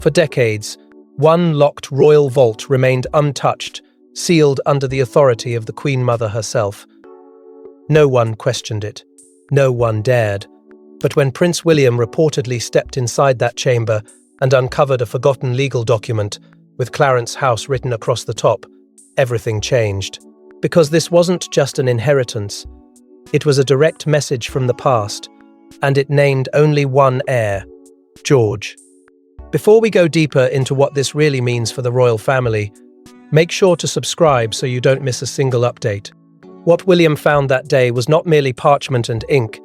For decades, one locked royal vault remained untouched, sealed under the authority of the Queen Mother herself. No one questioned it. No one dared. But when Prince William reportedly stepped inside that chamber and uncovered a forgotten legal document with Clarence House written across the top, everything changed. Because this wasn't just an inheritance. It was a direct message from the past, and it named only one heir, George. Before we go deeper into what this really means for the royal family, make sure to subscribe so you don't miss a single update. What William found that day was not merely parchment and ink.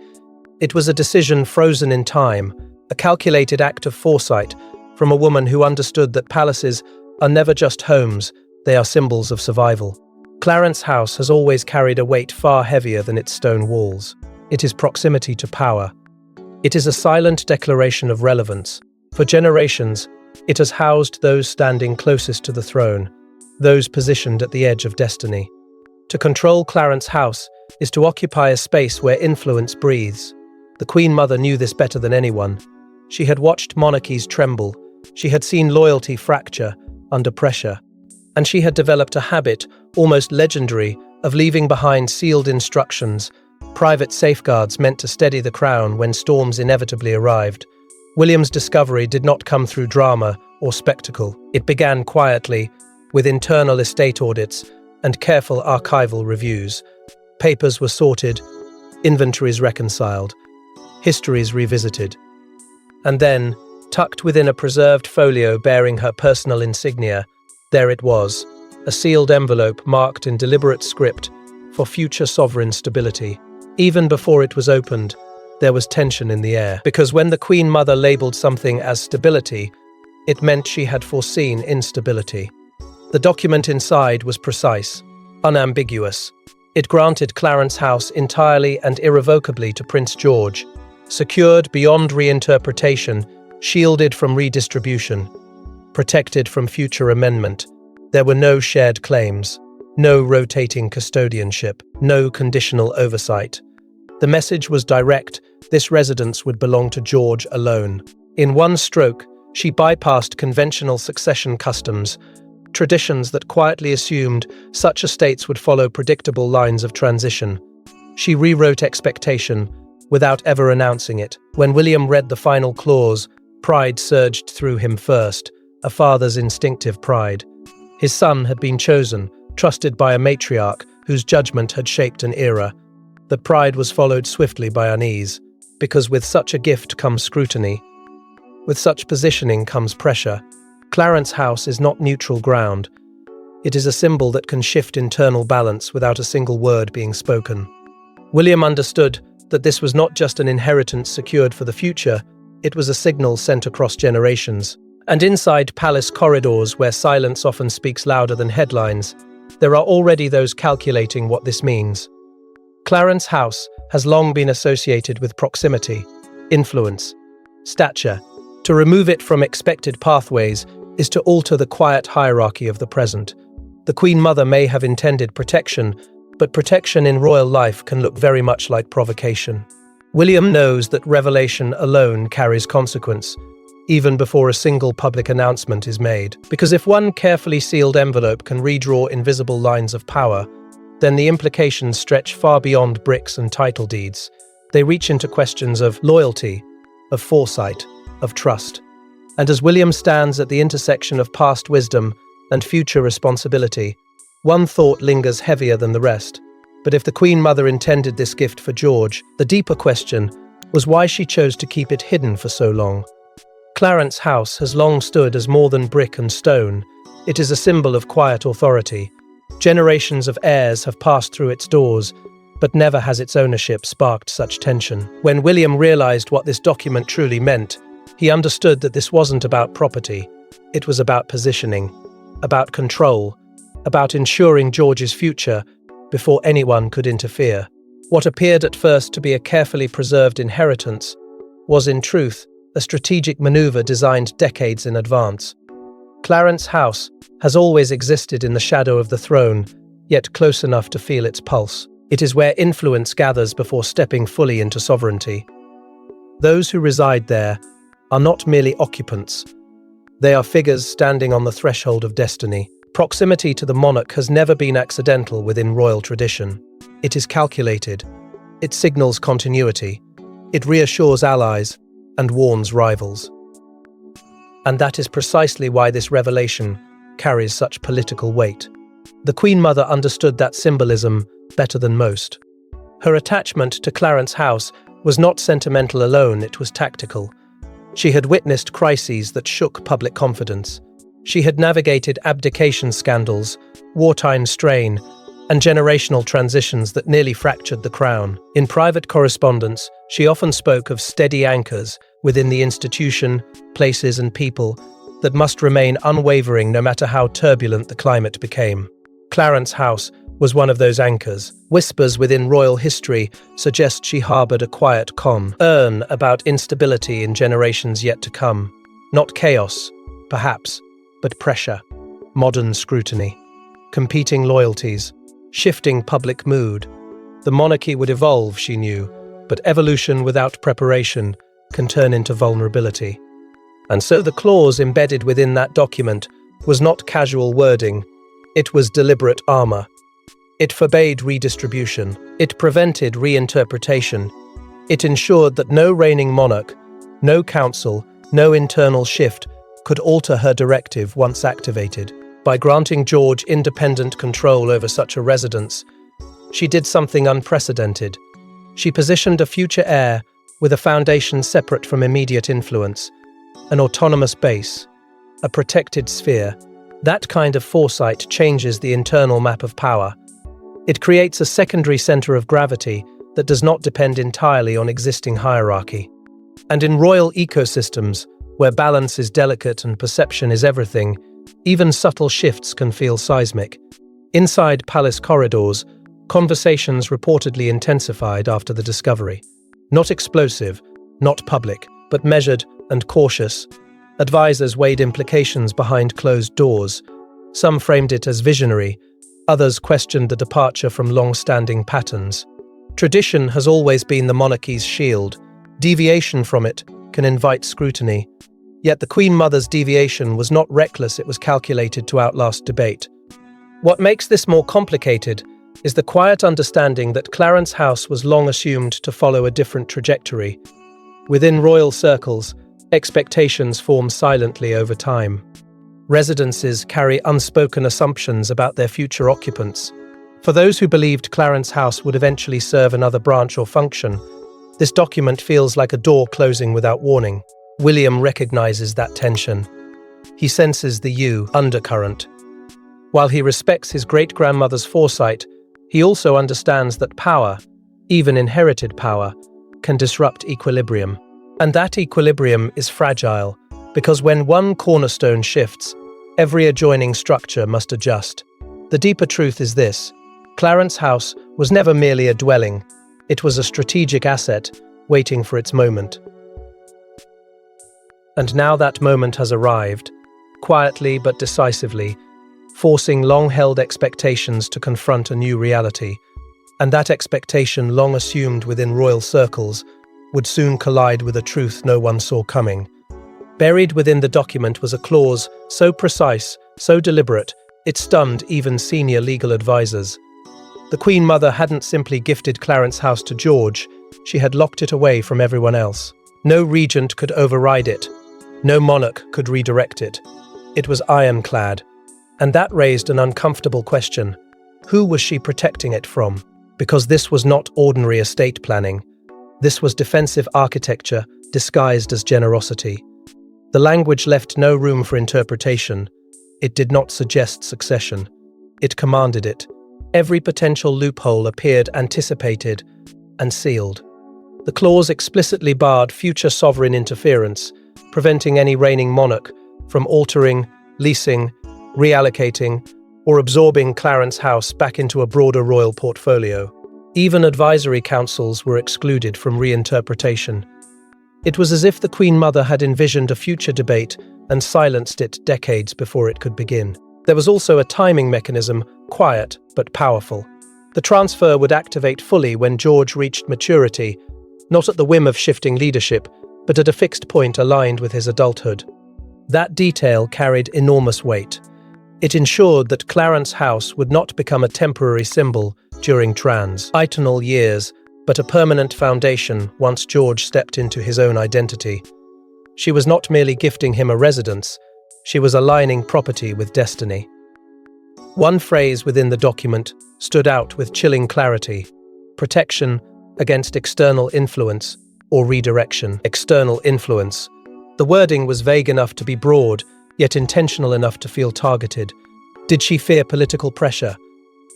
It was a decision frozen in time, a calculated act of foresight from a woman who understood that palaces are never just homes, they are symbols of survival. Clarence House has always carried a weight far heavier than its stone walls. It is proximity to power. It is a silent declaration of relevance. For generations, it has housed those standing closest to the throne, those positioned at the edge of destiny. To control Clarence House is to occupy a space where influence breathes. The Queen Mother knew this better than anyone. She had watched monarchies tremble. She had seen loyalty fracture under pressure. And she had developed a habit, almost legendary, of leaving behind sealed instructions, private safeguards meant to steady the crown when storms inevitably arrived. William's discovery did not come through drama or spectacle. It began quietly, with internal estate audits and careful archival reviews. Papers were sorted, inventories reconciled, histories revisited. And then, tucked within a preserved folio bearing her personal insignia, there it was, a sealed envelope marked in deliberate script for future sovereign stability. Even before it was opened, there was tension in the air, because when the Queen Mother labelled something as stability, it meant she had foreseen instability. The document inside was precise, unambiguous. It granted Clarence House entirely and irrevocably to Prince George, secured beyond reinterpretation, shielded from redistribution, protected from future amendment. There were no shared claims, no rotating custodianship, no conditional oversight. The message was direct: this residence would belong to George alone. In one stroke, she bypassed conventional succession customs, traditions that quietly assumed such estates would follow predictable lines of transition. She rewrote expectation without ever announcing it. When William read the final clause, pride surged through him first, a father's instinctive pride. His son had been chosen, trusted by a matriarch whose judgment had shaped an era. The pride was followed swiftly by unease, because with such a gift comes scrutiny. With such positioning comes pressure. Clarence House is not neutral ground. It is a symbol that can shift internal balance without a single word being spoken. William understood that this was not just an inheritance secured for the future, it was a signal sent across generations. And inside palace corridors, where silence often speaks louder than headlines, there are already those calculating what this means. Clarence House has long been associated with proximity, influence, stature. To remove it from expected pathways is to alter the quiet hierarchy of the present. The Queen Mother may have intended protection, but protection in royal life can look very much like provocation. William knows that revelation alone carries consequence, even before a single public announcement is made. Because if one carefully sealed envelope can redraw invisible lines of power, then the implications stretch far beyond bricks and title deeds. They reach into questions of loyalty, of foresight, of trust. And as William stands at the intersection of past wisdom and future responsibility, one thought lingers heavier than the rest. But if the Queen Mother intended this gift for George, the deeper question was why she chose to keep it hidden for so long. Clarence House has long stood as more than brick and stone. It is a symbol of quiet authority. Generations of heirs have passed through its doors, but never has its ownership sparked such tension. When William realized what this document truly meant, he understood that this wasn't about property. It was about positioning, about control, about ensuring George's future before anyone could interfere. What appeared at first to be a carefully preserved inheritance was, in truth, a strategic maneuver designed decades in advance. Clarence House has always existed in the shadow of the throne, yet close enough to feel its pulse. It is where influence gathers before stepping fully into sovereignty. Those who reside there are not merely occupants. They are figures standing on the threshold of destiny. Proximity to the monarch has never been accidental within royal tradition. It is calculated. It signals continuity. It reassures allies and warns rivals. And that is precisely why this revelation carries such political weight. The Queen Mother understood that symbolism better than most. Her attachment to Clarence House was not sentimental alone, it was tactical. She had witnessed crises that shook public confidence. She had navigated abdication scandals, wartime strain, and generational transitions that nearly fractured the crown. In private correspondence, she often spoke of steady anchors within the institution, places, and people that must remain unwavering no matter how turbulent the climate became. Clarence House was one of those anchors. Whispers within royal history suggest she harbored a quiet concern about instability in generations yet to come. Not chaos, perhaps, but pressure, modern scrutiny, competing loyalties, shifting public mood. The monarchy would evolve, she knew, but evolution without preparation can turn into vulnerability. And so the clause embedded within that document was not casual wording, it was deliberate armor. It forbade redistribution. It prevented reinterpretation. It ensured that no reigning monarch, no council, no internal shift could alter her directive once activated. By granting George independent control over such a residence, she did something unprecedented. She positioned a future heir with a foundation separate from immediate influence, an autonomous base, a protected sphere. That kind of foresight changes the internal map of power. It creates a secondary center of gravity that does not depend entirely on existing hierarchy. And in royal ecosystems, where balance is delicate and perception is everything, even subtle shifts can feel seismic. Inside palace corridors, conversations reportedly intensified after the discovery. Not explosive, not public, but measured and cautious. Advisors weighed implications behind closed doors. Some framed it as visionary, others questioned the departure from long-standing patterns. Tradition has always been the monarchy's shield. Deviation from it can invite scrutiny. Yet the Queen Mother's deviation was not reckless, it was calculated to outlast debate. What makes this more complicated is the quiet understanding that Clarence House was long assumed to follow a different trajectory. Within royal circles, expectations form silently over time. Residences carry unspoken assumptions about their future occupants. For those who believed Clarence House would eventually serve another branch or function, this document feels like a door closing without warning. William recognizes that tension. He senses the undercurrent. While he respects his great-grandmother's foresight, he also understands that power, even inherited power, can disrupt equilibrium. And that equilibrium is fragile, because when one cornerstone shifts, every adjoining structure must adjust. The deeper truth is this: Clarence House was never merely a dwelling, it was a strategic asset waiting for its moment. And now that moment has arrived, quietly but decisively, forcing long-held expectations to confront a new reality. And that expectation, long assumed within royal circles, would soon collide with a truth no one saw coming. Buried within the document was a clause so precise, so deliberate, it stunned even senior legal advisors. The Queen Mother hadn't simply gifted Clarence House to George, she had locked it away from everyone else. No regent could override it. No monarch could redirect it. It was ironclad. And that raised an uncomfortable question. Who was she protecting it from? Because this was not ordinary estate planning. This was defensive architecture disguised as generosity. The language left no room for interpretation. It did not suggest succession. It commanded it. Every potential loophole appeared anticipated and sealed. The clause explicitly barred future sovereign interference, preventing any reigning monarch from altering, leasing, reallocating, or absorbing Clarence House back into a broader royal portfolio. Even advisory councils were excluded from reinterpretation. It was as if the Queen Mother had envisioned a future debate and silenced it decades before it could begin. There was also a timing mechanism, quiet but powerful. The transfer would activate fully when George reached maturity, not at the whim of shifting leadership, but at a fixed point aligned with his adulthood. That detail carried enormous weight. It ensured that Clarence House would not become a temporary symbol during transitional years, but a permanent foundation once George stepped into his own identity. She was not merely gifting him a residence, she was aligning property with destiny. One phrase within the document stood out with chilling clarity: protection against external influence or redirection. External influence. The wording was vague enough to be broad, yet intentional enough to feel targeted. Did she fear political pressure,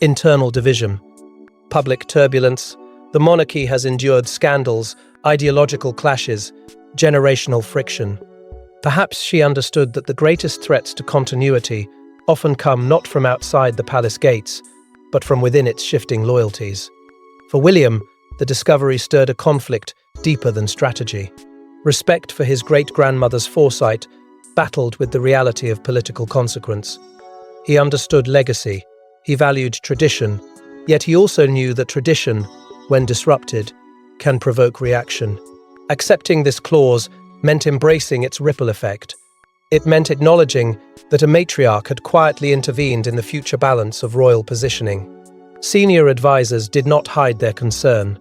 internal division, public turbulence? The monarchy has endured scandals, ideological clashes, generational friction. Perhaps she understood that the greatest threats to continuity often come not from outside the palace gates, but from within its shifting loyalties. For William, the discovery stirred a conflict deeper than strategy. Respect for his great-grandmother's foresight battled with the reality of political consequence. He understood legacy, he valued tradition, yet he also knew that tradition, when disrupted, can provoke reaction. Accepting this clause meant embracing its ripple effect. It meant acknowledging that a matriarch had quietly intervened in the future balance of royal positioning. Senior advisors did not hide their concern.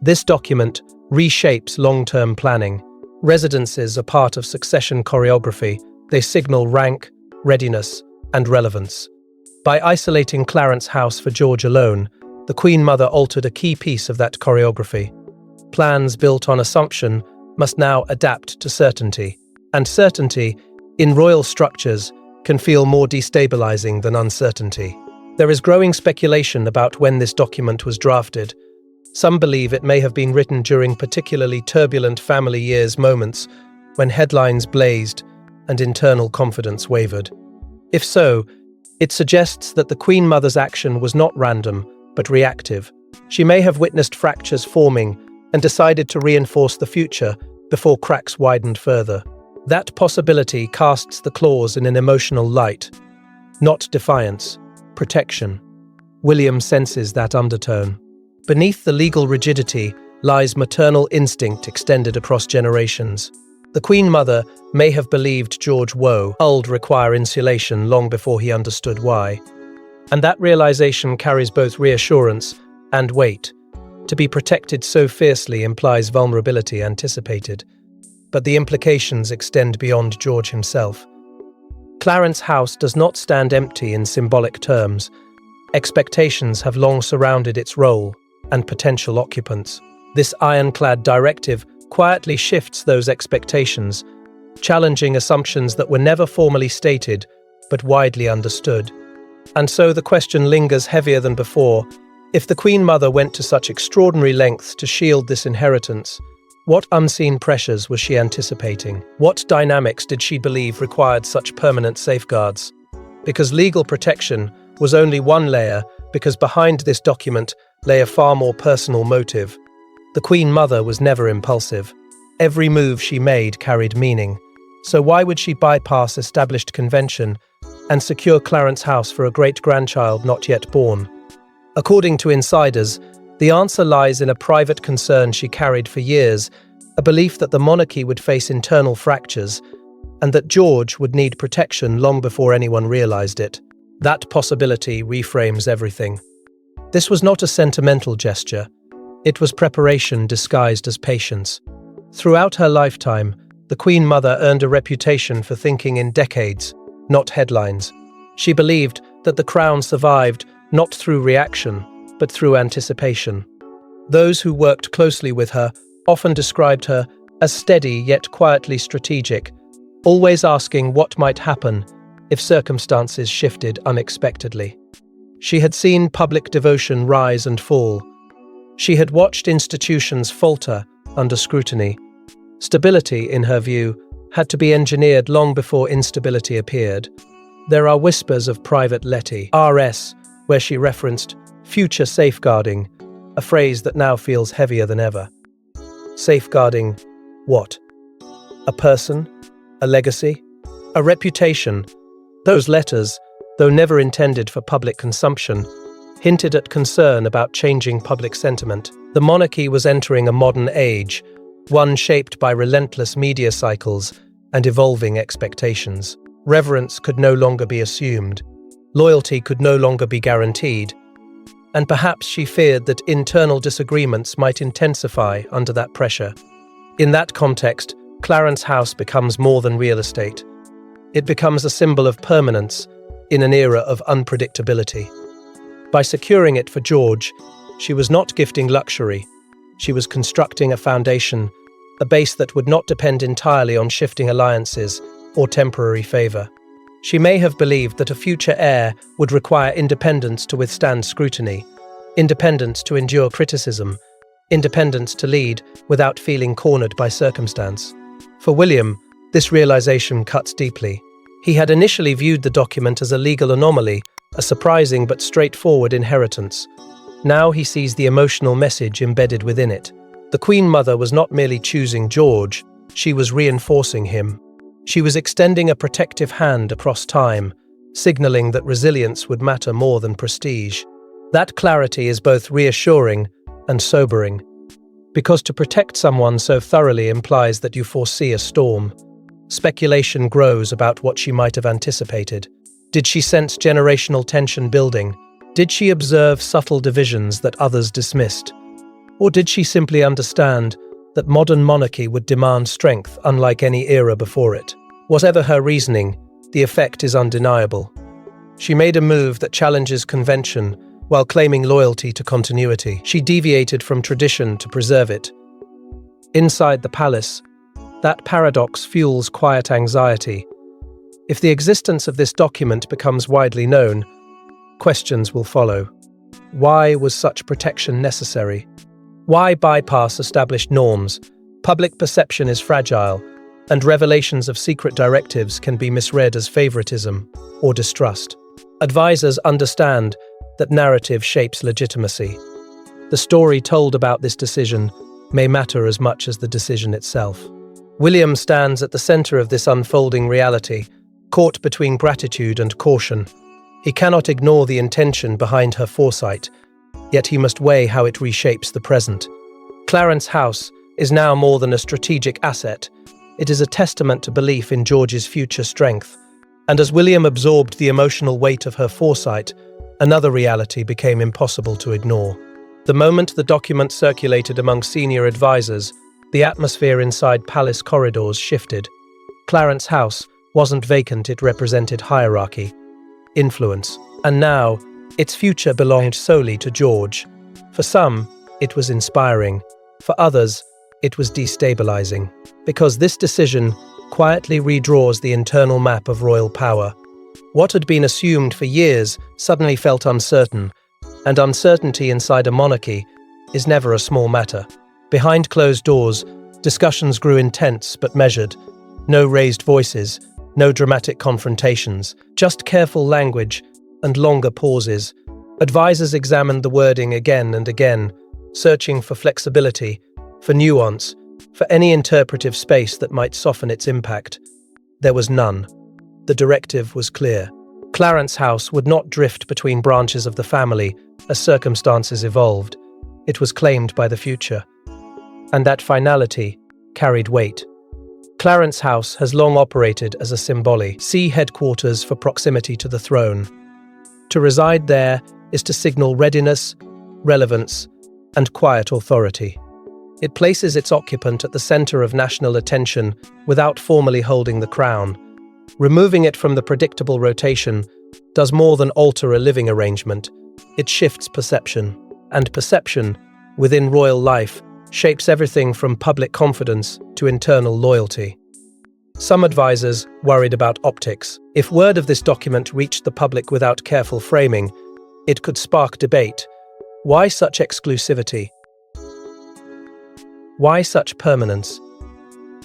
This document reshapes long-term planning. Residences are part of succession choreography. They signal rank, readiness, and relevance. By isolating Clarence House for George alone, the Queen Mother altered a key piece of that choreography. Plans built on assumption must now adapt to certainty, and certainty, in royal structures, can feel more destabilizing than uncertainty. There is growing speculation about when this document was drafted. Some believe it may have been written during particularly turbulent family years, moments when headlines blazed and internal confidence wavered. If so, it suggests that the Queen Mother's action was not random, but reactive. She may have witnessed fractures forming and decided to reinforce the future before cracks widened further. That possibility casts the clause in an emotional light, not defiance, protection. William senses that undertone. Beneath the legal rigidity lies maternal instinct extended across generations. The Queen Mother may have believed George would require insulation long before he understood why. And that realization carries both reassurance and weight. To be protected so fiercely implies vulnerability anticipated. But the implications extend beyond George himself. Clarence House does not stand empty in symbolic terms. Expectations have long surrounded its role and potential occupants. This ironclad directive quietly shifts those expectations, challenging assumptions that were never formally stated but widely understood. And so the question lingers heavier than before. If the Queen Mother went to such extraordinary lengths to shield this inheritance, what unseen pressures was she anticipating? What dynamics did she believe required such permanent safeguards? Because legal protection was only one layer, because behind this document lay a far more personal motive. The Queen Mother was never impulsive. Every move she made carried meaning. So why would she bypass established convention and secure Clarence House for a great-grandchild not yet born? According to insiders, the answer lies in a private concern she carried for years, a belief that the monarchy would face internal fractures and that George would need protection long before anyone realized it. That possibility reframes everything. This was not a sentimental gesture. It was preparation disguised as patience. Throughout her lifetime, the Queen Mother earned a reputation for thinking in decades, not headlines. She believed that the crown survived not through reaction, but through anticipation. Those who worked closely with her often described her as steady yet quietly strategic, always asking what might happen if circumstances shifted unexpectedly. She had seen public devotion rise and fall. She had watched institutions falter under scrutiny. Stability, in her view, had to be engineered long before instability appeared. There are whispers of private letty, RS, where she referenced future safeguarding, a phrase that now feels heavier than ever. Safeguarding what? A person? A legacy? A reputation? Those letters, though never intended for public consumption, hinted at concern about changing public sentiment. The monarchy was entering a modern age, one shaped by relentless media cycles, and evolving expectations. Reverence could no longer be assumed. Loyalty could no longer be guaranteed. And perhaps she feared that internal disagreements might intensify under that pressure. In that context, Clarence House becomes more than real estate. It becomes a symbol of permanence in an era of unpredictability. By securing it for George, she was not gifting luxury. She was constructing a foundation, a base that would not depend entirely on shifting alliances or temporary favor. She may have believed that a future heir would require independence to withstand scrutiny, independence to endure criticism, independence to lead without feeling cornered by circumstance. For William, this realization cuts deeply. He had initially viewed the document as a legal anomaly, a surprising but straightforward inheritance. Now he sees the emotional message embedded within it. The Queen Mother was not merely choosing George, she was reinforcing him. She was extending a protective hand across time, signaling that resilience would matter more than prestige. That clarity is both reassuring and sobering, because to protect someone so thoroughly implies that you foresee a storm. Speculation grows about what she might have anticipated. Did she sense generational tension building? Did she observe subtle divisions that others dismissed? Or did she simply understand that modern monarchy would demand strength unlike any era before it? Whatever her reasoning, the effect is undeniable. She made a move that challenges convention while claiming loyalty to continuity. She deviated from tradition to preserve it. Inside the palace, that paradox fuels quiet anxiety. If the existence of this document becomes widely known, questions will follow. Why was such protection necessary? Why bypass established norms? Public perception is fragile, and revelations of secret directives can be misread as favoritism or distrust. Advisors understand that narrative shapes legitimacy. The story told about this decision may matter as much as the decision itself. William stands at the center of this unfolding reality, caught between gratitude and caution. He cannot ignore the intention behind her foresight, yet he must weigh how it reshapes the present. Clarence House is now more than a strategic asset. It is a testament to belief in George's future strength. And as William absorbed the emotional weight of her foresight, another reality became impossible to ignore. The moment the document circulated among senior advisors, the atmosphere inside palace corridors shifted. Clarence House wasn't vacant, it represented hierarchy, influence. And now, its future belonged solely to George. For some, it was inspiring. For others, it was destabilizing. Because this decision quietly redraws the internal map of royal power. What had been assumed for years suddenly felt uncertain, and uncertainty inside a monarchy is never a small matter. Behind closed doors, discussions grew intense but measured. No raised voices, no dramatic confrontations, just careful language and longer pauses. Advisors examined the wording again and again, searching for flexibility, for nuance, for any interpretive space that might soften its impact. There was none. The directive was clear. Clarence House would not drift between branches of the family as circumstances evolved. It was claimed by the future. And that finality carried weight. Clarence House has long operated as a symboli, headquarters for proximity to the throne. To reside there is to signal readiness, relevance, and quiet authority. It places its occupant at the center of national attention without formally holding the crown. Removing it from the predictable rotation does more than alter a living arrangement. It shifts perception. And perception, within royal life, shapes everything from public confidence to internal loyalty. Some advisors worried about optics. If word of this document reached the public without careful framing, it could spark debate. Why such exclusivity? Why such permanence?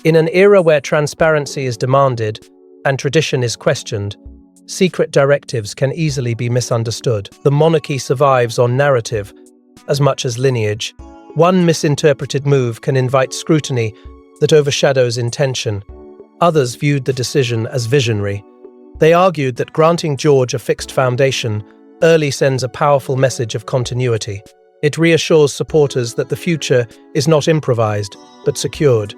In an era where transparency is demanded and tradition is questioned, secret directives can easily be misunderstood. The monarchy survives on narrative as much as lineage. One misinterpreted move can invite scrutiny that overshadows intention. Others viewed the decision as visionary. They argued that granting George a fixed foundation early sends a powerful message of continuity. It reassures supporters that the future is not improvised, but secured.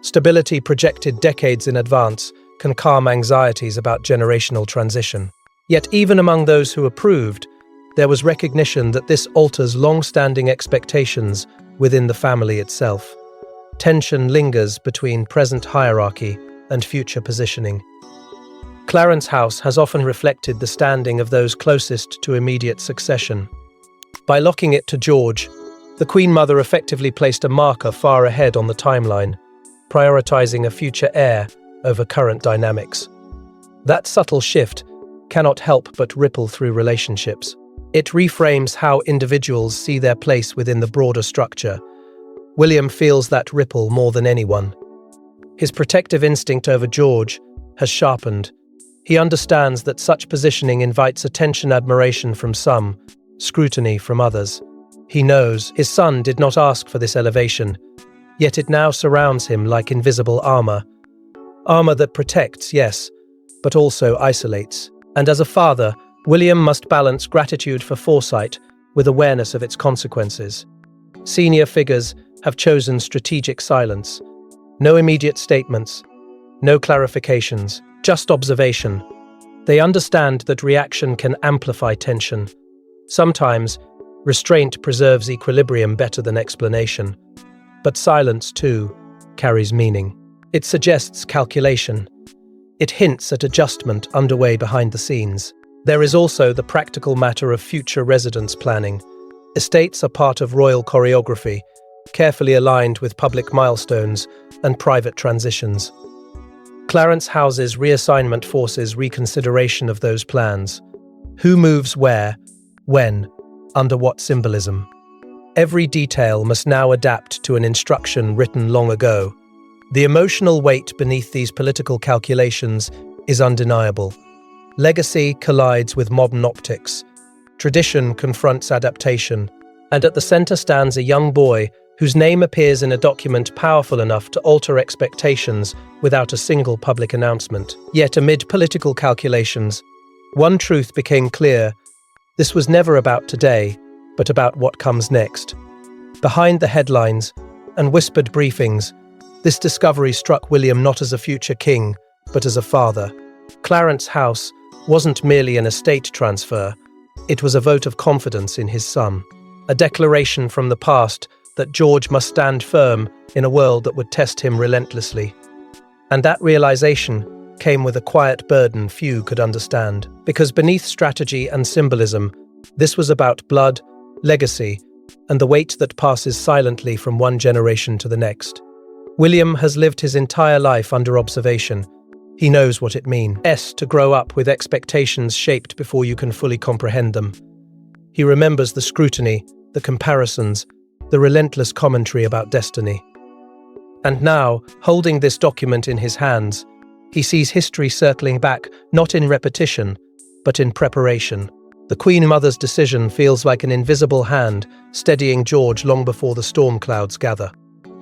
Stability projected decades in advance can calm anxieties about generational transition. Yet even among those who approved, there was recognition that this alters long-standing expectations within the family itself. Tension lingers between present hierarchy and future positioning. Clarence House has often reflected the standing of those closest to immediate succession. By locking it to George, the Queen Mother effectively placed a marker far ahead on the timeline, prioritizing a future heir over current dynamics. That subtle shift cannot help but ripple through relationships. It reframes how individuals see their place within the broader structure. William feels that ripple more than anyone. His protective instinct over George has sharpened. He understands that such positioning invites attention, admiration from some, scrutiny from others. He knows his son did not ask for this elevation, yet it now surrounds him like invisible armor. Armor that protects, yes, but also isolates. And as a father, William must balance gratitude for foresight with awareness of its consequences. Senior figures have chosen strategic silence. No immediate statements, no clarifications, just observation. They understand that reaction can amplify tension. Sometimes, restraint preserves equilibrium better than explanation. But silence, too, carries meaning. It suggests calculation. It hints at adjustment underway behind the scenes. There is also the practical matter of future residence planning. Estates are part of royal choreography, carefully aligned with public milestones and private transitions. Clarence House's reassignment forces reconsideration of those plans. Who moves where, when, under what symbolism? Every detail must now adapt to an instruction written long ago. The emotional weight beneath these political calculations is undeniable. Legacy collides with modern optics. Tradition confronts adaptation. And at the center stands a young boy whose name appears in a document powerful enough to alter expectations without a single public announcement. Yet amid political calculations, one truth became clear. This was never about today, but about what comes next. Behind the headlines and whispered briefings, this discovery struck William not as a future king, but as a father. Clarence House wasn't merely an estate transfer, it was a vote of confidence in his son. A declaration from the past that George must stand firm in a world that would test him relentlessly. And that realization came with a quiet burden few could understand. Because beneath strategy and symbolism, this was about blood, legacy, and the weight that passes silently from one generation to the next. William has lived his entire life under observation. He knows what it means to grow up with expectations shaped before you can fully comprehend them. He remembers the scrutiny, the comparisons, the relentless commentary about destiny. And now, holding this document in his hands, he sees history circling back, not in repetition, but in preparation. The Queen Mother's decision feels like an invisible hand steadying George long before the storm clouds gather.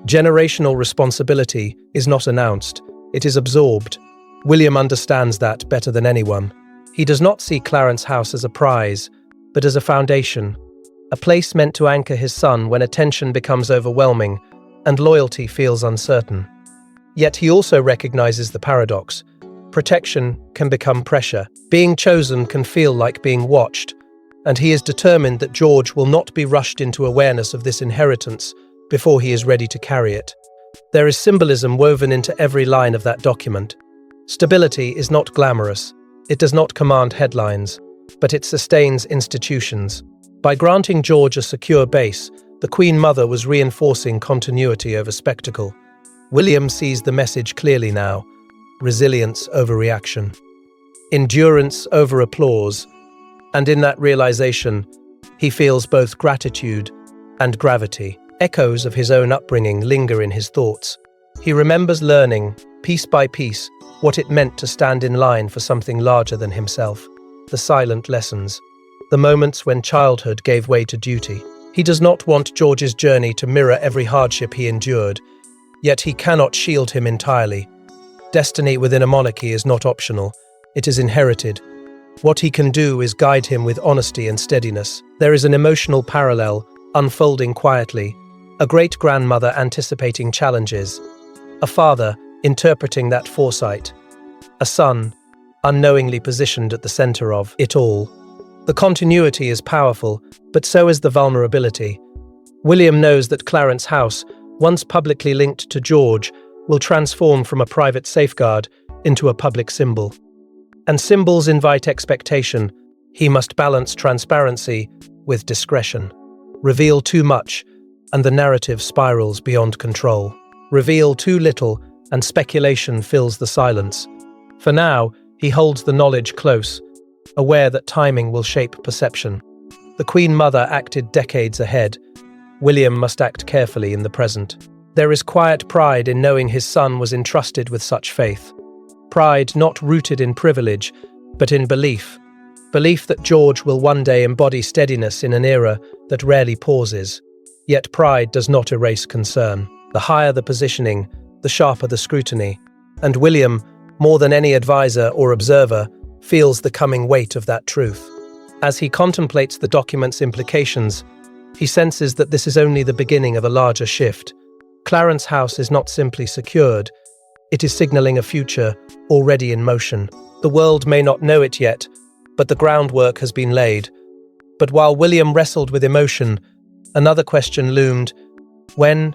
Generational responsibility is not announced, it is absorbed. William understands that better than anyone. He does not see Clarence House as a prize, but as a foundation, a place meant to anchor his son when attention becomes overwhelming and loyalty feels uncertain. Yet he also recognizes the paradox. Protection can become pressure. Being chosen can feel like being watched, and he is determined that George will not be rushed into awareness of this inheritance before he is ready to carry it. There is symbolism woven into every line of that document. Stability is not glamorous. It does not command headlines, but it sustains institutions. By granting George a secure base, the Queen Mother was reinforcing continuity over spectacle. William sees the message clearly now: resilience over reaction, endurance over applause, and in that realization, he feels both gratitude and gravity. Echoes of his own upbringing linger in his thoughts. He remembers learning, piece by piece, what it meant to stand in line for something larger than himself. The silent lessons, the moments when childhood gave way to duty. He does not want George's journey to mirror every hardship he endured, yet he cannot shield him entirely. Destiny within a monarchy is not optional, it is inherited. What he can do is guide him with honesty and steadiness. There is an emotional parallel, unfolding quietly, a great-grandmother anticipating challenges, A father, interpreting that foresight. A son, unknowingly positioned at the center of it all. The continuity is powerful, but so is the vulnerability. William knows that Clarence House, once publicly linked to George, will transform from a private safeguard into a public symbol. And symbols invite expectation. He must balance transparency with discretion. Reveal too much, and the narrative spirals beyond control. Reveal too little, and speculation fills the silence. For now, he holds the knowledge close, aware that timing will shape perception. The Queen Mother acted decades ahead. William must act carefully in the present. There is quiet pride in knowing his son was entrusted with such faith. Pride not rooted in privilege, but in belief. Belief that George will one day embody steadiness in an era that rarely pauses. Yet pride does not erase concern. The higher the positioning, the sharper the scrutiny. And William, more than any advisor or observer, feels the coming weight of that truth. As he contemplates the document's implications, he senses that this is only the beginning of a larger shift. Clarence House is not simply secured, it is signaling a future already in motion. The world may not know it yet, but the groundwork has been laid. But while William wrestled with emotion, another question loomed: when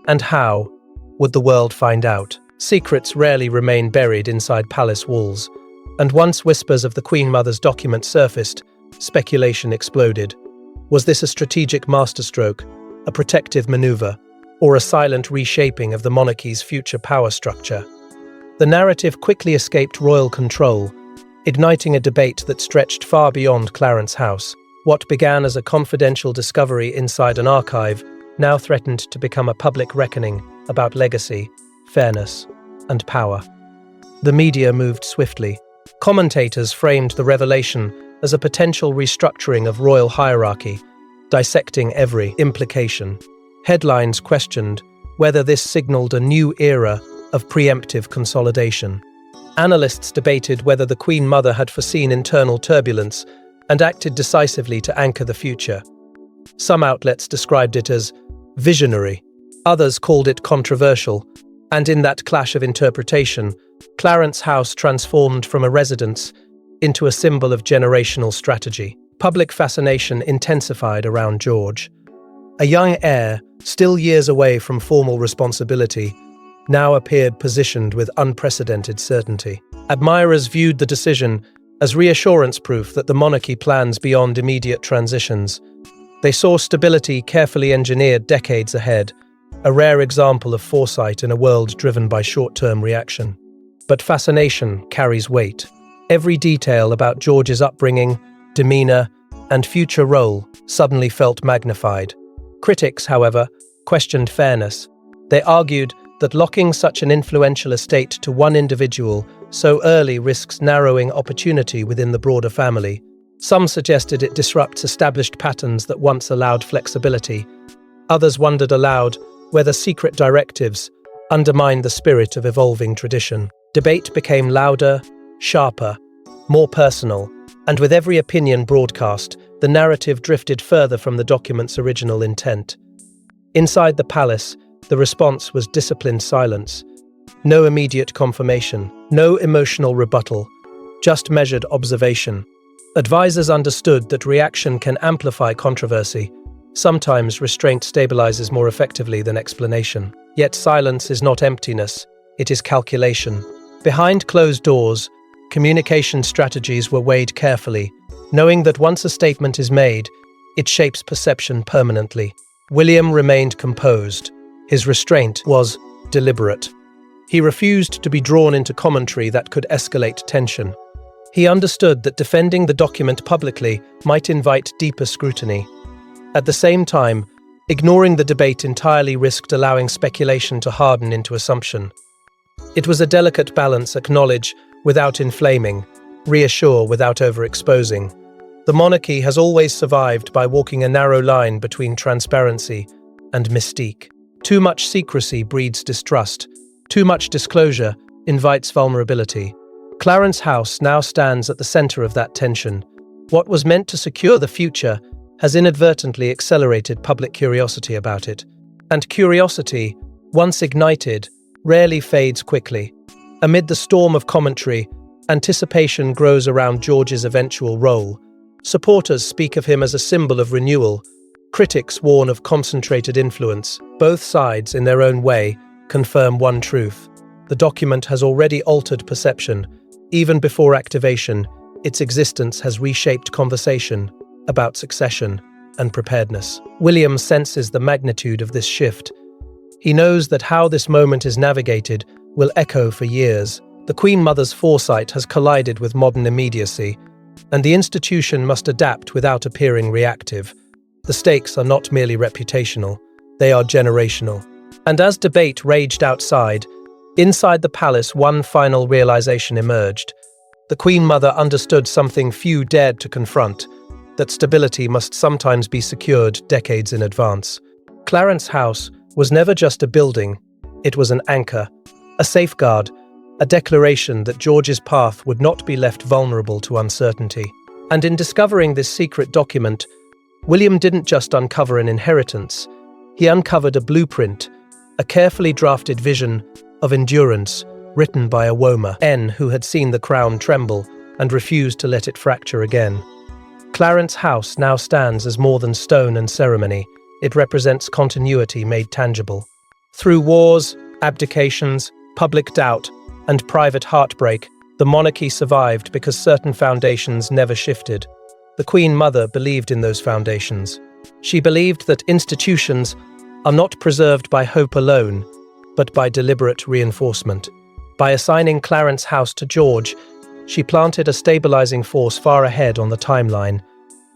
and how would the world find out? Secrets rarely remain buried inside palace walls, and once whispers of the Queen Mother's document surfaced, speculation exploded. Was this a strategic masterstroke, a protective maneuver, or a silent reshaping of the monarchy's future power structure? The narrative quickly escaped royal control, igniting a debate that stretched far beyond Clarence House. What began as a confidential discovery inside an archive now threatened to become a public reckoning about legacy, fairness, and power. The media moved swiftly. Commentators framed the revelation as a potential restructuring of royal hierarchy, dissecting every implication. Headlines questioned whether this signaled a new era of preemptive consolidation. Analysts debated whether the Queen Mother had foreseen internal turbulence and acted decisively to anchor the future. Some outlets described it as visionary, others called it controversial, and in that clash of interpretation, Clarence House transformed from a residence into a symbol of generational strategy. Public fascination intensified around George. A young heir, still years away from formal responsibility, now appeared positioned with unprecedented certainty. Admirers viewed the decision as reassurance proof that the monarchy plans beyond immediate transitions. They saw stability carefully engineered decades ahead, a rare example of foresight in a world driven by short-term reaction. But fascination carries weight. Every detail about George's upbringing, demeanor, and future role suddenly felt magnified. Critics, however, questioned fairness. They argued that locking such an influential estate to one individual so early risks narrowing opportunity within the broader family. Some suggested it disrupts established patterns that once allowed flexibility. Others wondered aloud whether secret directives undermined the spirit of evolving tradition. Debate became louder, sharper, more personal, and with every opinion broadcast, the narrative drifted further from the document's original intent. Inside the palace, the response was disciplined silence. No immediate confirmation, no emotional rebuttal, just measured observation. Advisors understood that reaction can amplify controversy. Sometimes restraint stabilizes more effectively than explanation. Yet silence is not emptiness, it is calculation. Behind closed doors, communication strategies were weighed carefully, knowing that once a statement is made, it shapes perception permanently. William remained composed. His restraint was deliberate. He refused to be drawn into commentary that could escalate tension. He understood that defending the document publicly might invite deeper scrutiny. At the same time, ignoring the debate entirely risked allowing speculation to harden into assumption. It was a delicate balance: acknowledge without inflaming, reassure without overexposing. The monarchy has always survived by walking a narrow line between transparency and mystique. Too much secrecy breeds distrust. Too much disclosure invites vulnerability. Clarence House now stands at the center of that tension. What was meant to secure the future has inadvertently accelerated public curiosity about it. And curiosity, once ignited, rarely fades quickly. Amid the storm of commentary, anticipation grows around George's eventual role. Supporters speak of him as a symbol of renewal. Critics warn of concentrated influence. Both sides, in their own way, confirm one truth. The document has already altered perception. Even before activation, its existence has reshaped conversation about succession and preparedness. William senses the magnitude of this shift. He knows that how this moment is navigated will echo for years. The Queen Mother's foresight has collided with modern immediacy, and the institution must adapt without appearing reactive. The stakes are not merely reputational, they are generational. And as debate raged outside, inside the palace one final realization emerged. The Queen Mother understood something few dared to confront, that stability must sometimes be secured decades in advance. Clarence House was never just a building, it was an anchor, a safeguard, a declaration that George's path would not be left vulnerable to uncertainty. And in discovering this secret document, William didn't just uncover an inheritance, he uncovered a blueprint, a carefully drafted vision of endurance written by a woman who had seen the crown tremble and refused to let it fracture again. Clarence House now stands as more than stone and ceremony. It represents continuity made tangible. Through wars, abdications, public doubt, and private heartbreak, the monarchy survived because certain foundations never shifted. The Queen Mother believed in those foundations. She believed that institutions are not preserved by hope alone, but by deliberate reinforcement. By assigning Clarence House to George, she planted a stabilizing force far ahead on the timeline,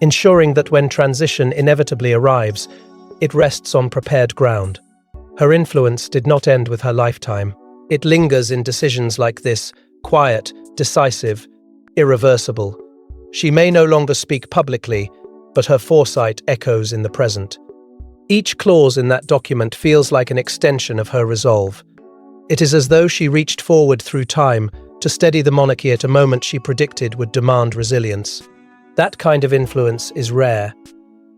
ensuring that when transition inevitably arrives, it rests on prepared ground. Her influence did not end with her lifetime. It lingers in decisions like this, quiet, decisive, irreversible. She may no longer speak publicly, but her foresight echoes in the present. Each clause in that document feels like an extension of her resolve. It is as though she reached forward through time to steady the monarchy at a moment she predicted would demand resilience. That kind of influence is rare.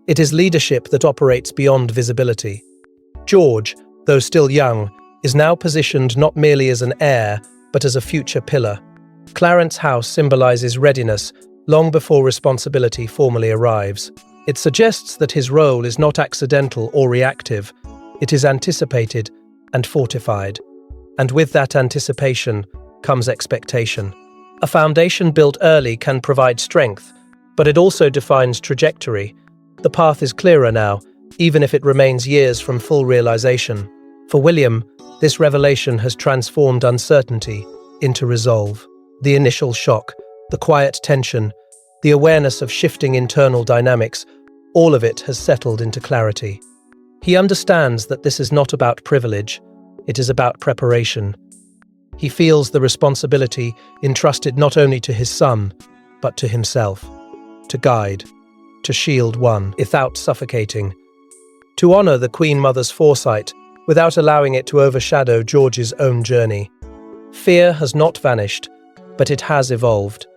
It is leadership that operates beyond visibility. George, though still young, is now positioned not merely as an heir, but as a future pillar. Clarence House symbolizes readiness long before responsibility formally arrives. It suggests that his role is not accidental or reactive, it is anticipated and fortified. And with that anticipation comes expectation. A foundation built early can provide strength, but it also defines trajectory. The path is clearer now, even if it remains years from full realization. For William, this revelation has transformed uncertainty into resolve. The initial shock, the quiet tension, the awareness of shifting internal dynamics, all of it has settled into clarity. He understands that this is not about privilege, it is about preparation. He feels the responsibility entrusted not only to his son, but to himself. To guide, to shield one without suffocating. To honor the Queen Mother's foresight without allowing it to overshadow George's own journey. Fear has not vanished, but it has evolved.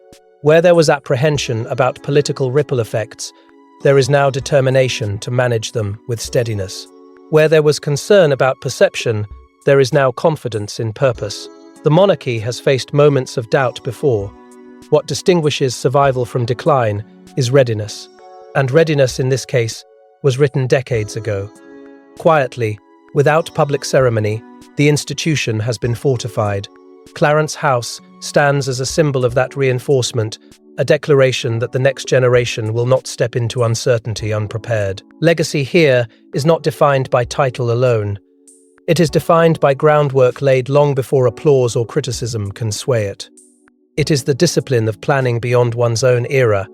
Where there was apprehension about political ripple effects, there is now determination to manage them with steadiness. Where there was concern about perception, there is now confidence in purpose. The monarchy has faced moments of doubt before. What distinguishes survival from decline is readiness. And readiness in this case was written decades ago. Quietly, without public ceremony, the institution has been fortified. Clarence House stands as a symbol of that reinforcement, a declaration that the next generation will not step into uncertainty unprepared. Legacy here is not defined by title alone. It is defined by groundwork laid long before applause or criticism can sway it. It is the discipline of planning beyond one's own era.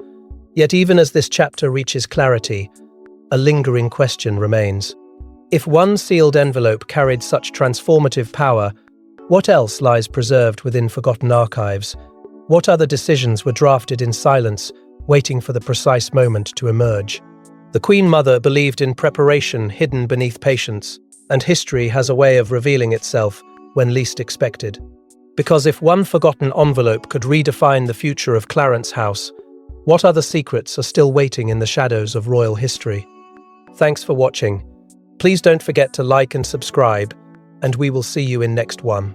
Yet even as this chapter reaches clarity, a lingering question remains. If one sealed envelope carried such transformative power, what else lies preserved within forgotten archives? What other decisions were drafted in silence, waiting for the precise moment to emerge? The Queen Mother believed in preparation hidden beneath patience, and history has a way of revealing itself when least expected. Because if one forgotten envelope could redefine the future of Clarence House, what other secrets are still waiting in the shadows of royal history? Thanks for watching. Please don't forget to like and subscribe, and we will see you in next one.